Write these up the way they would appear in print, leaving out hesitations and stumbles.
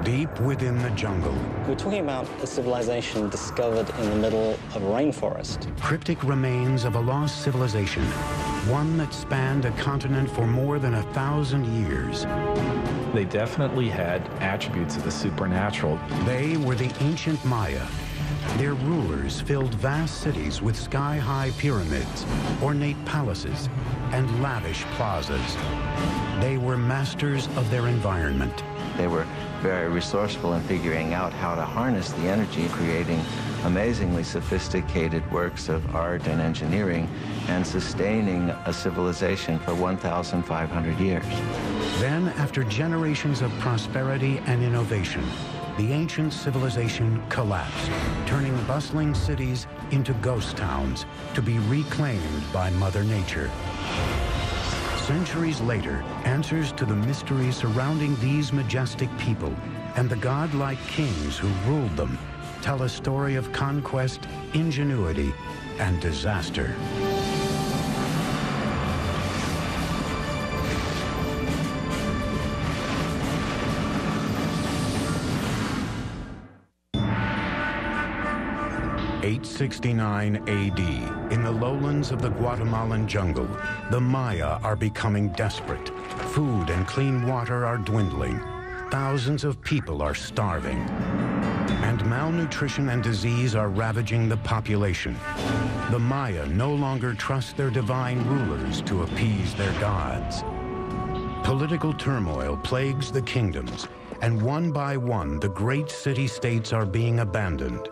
deep within the jungle. We're talking about a civilization discovered in the middle of a rainforest. Cryptic remains of a lost civilization, one that spanned a continent for more than 1,000 years. They definitely had attributes of the supernatural. They were the ancient Maya. Their rulers filled vast cities with sky-high pyramids, ornate palaces, and lavish plazas. They were masters of their environment. They were very resourceful in figuring out how to harness the energy, creating amazingly sophisticated works of art and engineering, and sustaining a civilization for 1,500 years. Then, after generations of prosperity and innovation, the ancient civilization collapsed, turning bustling cities into ghost towns to be reclaimed by Mother Nature. Centuries later, answers to the mysteries surrounding these majestic people and the godlike kings who ruled them tell a story of conquest, ingenuity, and disaster. (869 AD), in the lowlands of the Guatemalan jungle, the Maya are becoming desperate. Food and clean water are dwindling. Thousands of people are starving. And malnutrition and disease are ravaging the population. The Maya no longer trust their divine rulers to appease their gods. Political turmoil plagues the kingdoms, and one by one, the great city-states are being abandoned.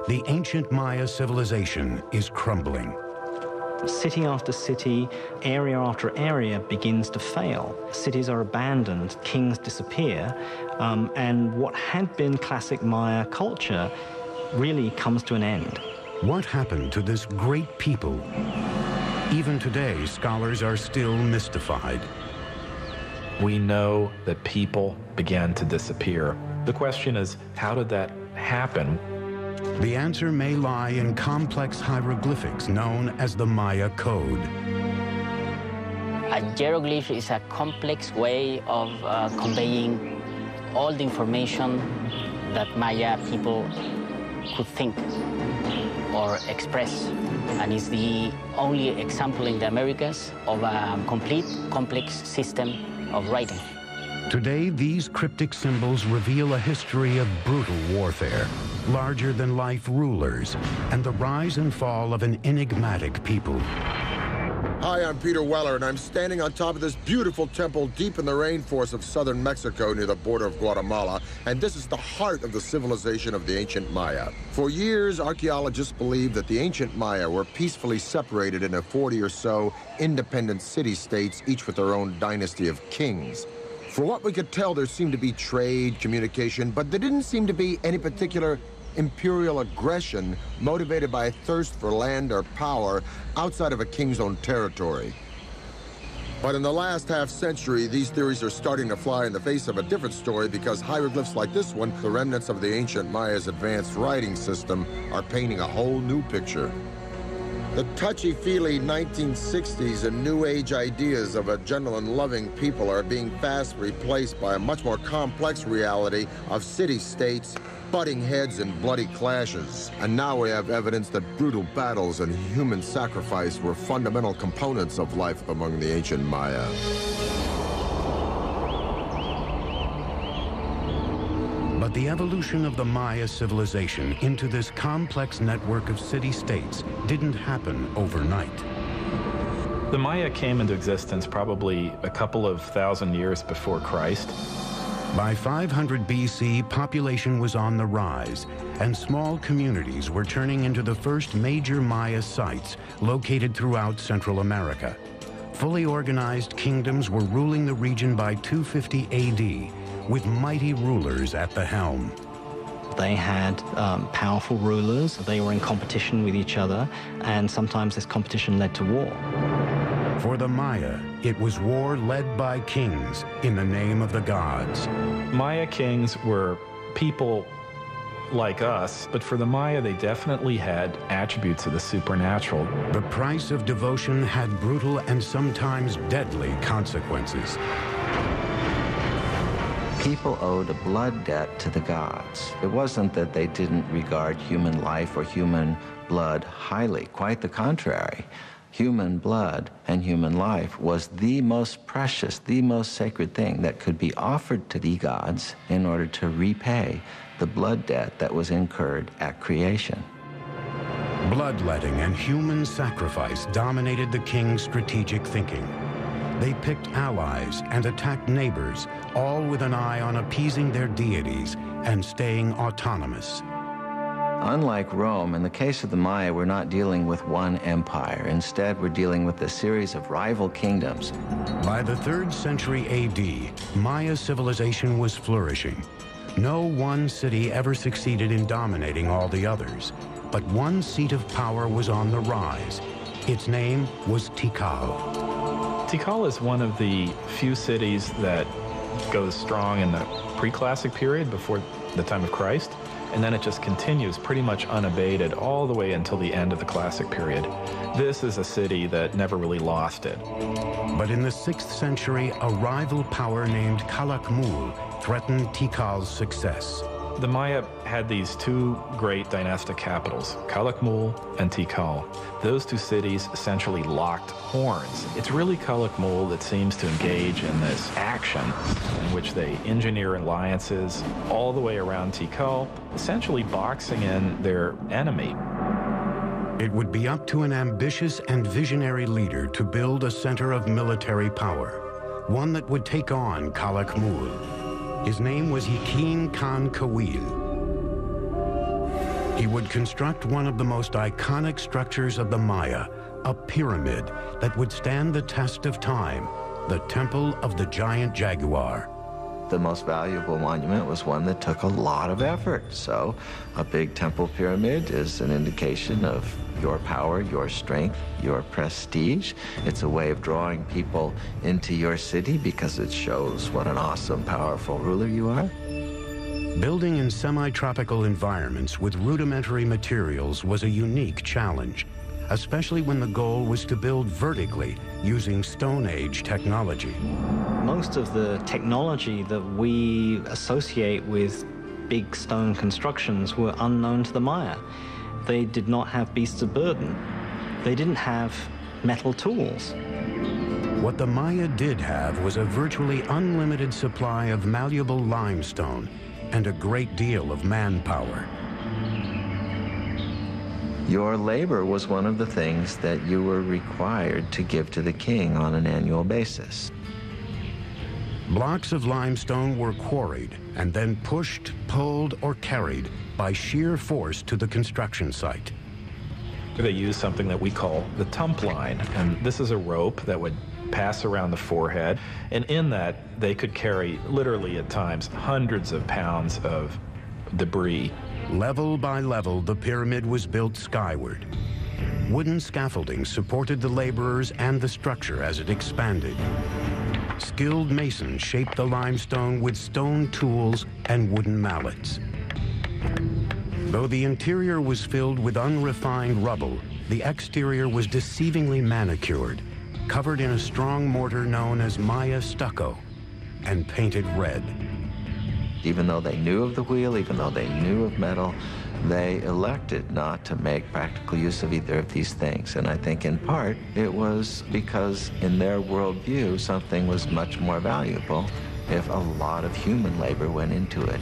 The ancient Maya civilization is crumbling. City after city, area after area begins to fail. Cities are abandoned, kings disappear, and what had been classic Maya culture really comes to an end. What happened to this great people? Even today, scholars are still mystified. We know that people began to disappear. The question is, how did that happen? The answer may lie in complex hieroglyphics known as the Maya Code. A hieroglyph is a complex way of conveying all the information that Maya people could think or express, and is the only example in the Americas of a complete, complex system of writing. Today, these cryptic symbols reveal a history of brutal warfare, larger-than-life rulers, and the rise and fall of an enigmatic people. Hi, I'm Peter Weller, and I'm standing on top of this beautiful temple deep in the rainforest of southern Mexico near the border of Guatemala, and this is the heart of the civilization of the ancient Maya. For years, archaeologists believed that the ancient Maya were peacefully separated into 40 or so independent city-states, each with their own dynasty of kings. For what we could tell, there seemed to be trade, communication, but there didn't seem to be any particular imperial aggression motivated by a thirst for land or power outside of a king's own territory. But in the last half-century, these theories are starting to fly in the face of a different story, because hieroglyphs like this one, the remnants of the ancient Maya's advanced writing system, are painting a whole new picture. The touchy-feely 1960s and New Age ideas of a gentle and loving people are being fast replaced by a much more complex reality of city-states, butting heads, and bloody clashes. And now we have evidence that brutal battles and human sacrifice were fundamental components of life among the ancient Maya. But the evolution of the Maya civilization into this complex network of city-states didn't happen overnight. The Maya came into existence probably a couple of thousand years before Christ. By 500 BC, population was on the rise, and small communities were turning into the first major Maya sites located throughout Central America. Fully organized kingdoms were ruling the region by 250 AD, with mighty rulers at the helm. They had powerful rulers. They were in competition with each other, and sometimes this competition led to war. For the Maya, it was war led by kings in the name of the gods. Maya kings were people like us, but for the Maya, they definitely had attributes of the supernatural. The price of devotion had brutal and sometimes deadly consequences. People owed a blood debt to the gods. It wasn't that they didn't regard human life or human blood highly. Quite the contrary. Human blood and human life was the most precious, the most sacred thing that could be offered to the gods in order to repay the blood debt that was incurred at creation. Bloodletting and human sacrifice dominated the king's strategic thinking. They picked allies and attacked neighbors, all with an eye on appeasing their deities and staying autonomous. Unlike Rome, in the case of the Maya, we're not dealing with one empire. Instead, we're dealing with a series of rival kingdoms. By the 3rd century AD, Maya civilization was flourishing. No one city ever succeeded in dominating all the others, but one seat of power was on the rise. Its name was Tikal. Tikal is one of the few cities that goes strong in the pre-classic period before the time of Christ, and then it just continues pretty much unabated all the way until the end of the classic period. This is a city that never really lost it. But in the 6th century, a rival power named Calakmul threatened Tikal's success. The Maya had these two great dynastic capitals, Calakmul and Tikal. Those two cities essentially locked horns. It's really Calakmul that seems to engage in this action in which they engineer alliances all the way around Tikal, essentially boxing in their enemy. It would be up to an ambitious and visionary leader to build a center of military power, one that would take on Calakmul. His name was Yakin Khan Kawil. He would construct one of the most iconic structures of the Maya, a pyramid that would stand the test of time, the Temple of the Giant Jaguar. The most valuable monument was one that took a lot of effort. So a big temple pyramid is an indication of your power, your strength, your prestige. It's a way of drawing people into your city because it shows what an awesome, powerful ruler you are. Building in semi-tropical environments with rudimentary materials was a unique challenge, especially when the goal was to build vertically using Stone Age technology. Most of the technology that we associate with big stone constructions were unknown to the Maya. They did not have beasts of burden. They didn't have metal tools. What the Maya did have was a virtually unlimited supply of malleable limestone and a great deal of manpower. Your labor was one of the things that you were required to give to the king on an annual basis. Blocks of limestone were quarried and then pushed, pulled, or carried by sheer force to the construction site. They used something that we call the tump line, and this is a rope that would pass around the forehead, and in that they could carry, literally at times, hundreds of pounds of debris. Level by level, the pyramid was built skyward. Wooden scaffolding supported the laborers and the structure as it expanded. Skilled masons shaped the limestone with stone tools and wooden mallets. Though the interior was filled with unrefined rubble, the exterior was deceivingly manicured, covered in a strong mortar known as Maya stucco, and painted red. Even though they knew of the wheel, even though they knew of metal, they elected not to make practical use of either of these things. And I think in part it was because in their worldview, something was much more valuable if a lot of human labor went into it.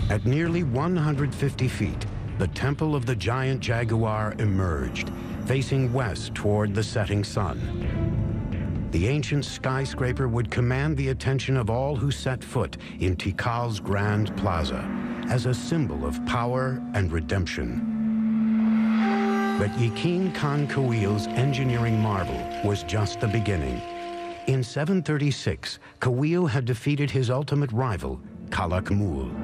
At nearly 150 feet, the Temple of the Giant Jaguar emerged, facing west toward the setting sun. The ancient skyscraper would command the attention of all who set foot in Tikal's Grand Plaza as a symbol of power and redemption. But Yakin Khan Kawil's engineering marvel was just the beginning. In 736, Kawil had defeated his ultimate rival, Calakmul.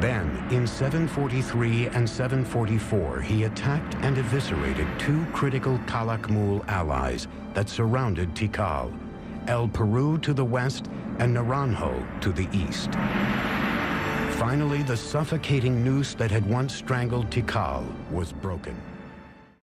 Then, in 743 and 744, he attacked and eviscerated two critical Calakmul allies that surrounded Tikal, El Peru to the west and Naranjo to the east. Finally, the suffocating noose that had once strangled Tikal was broken.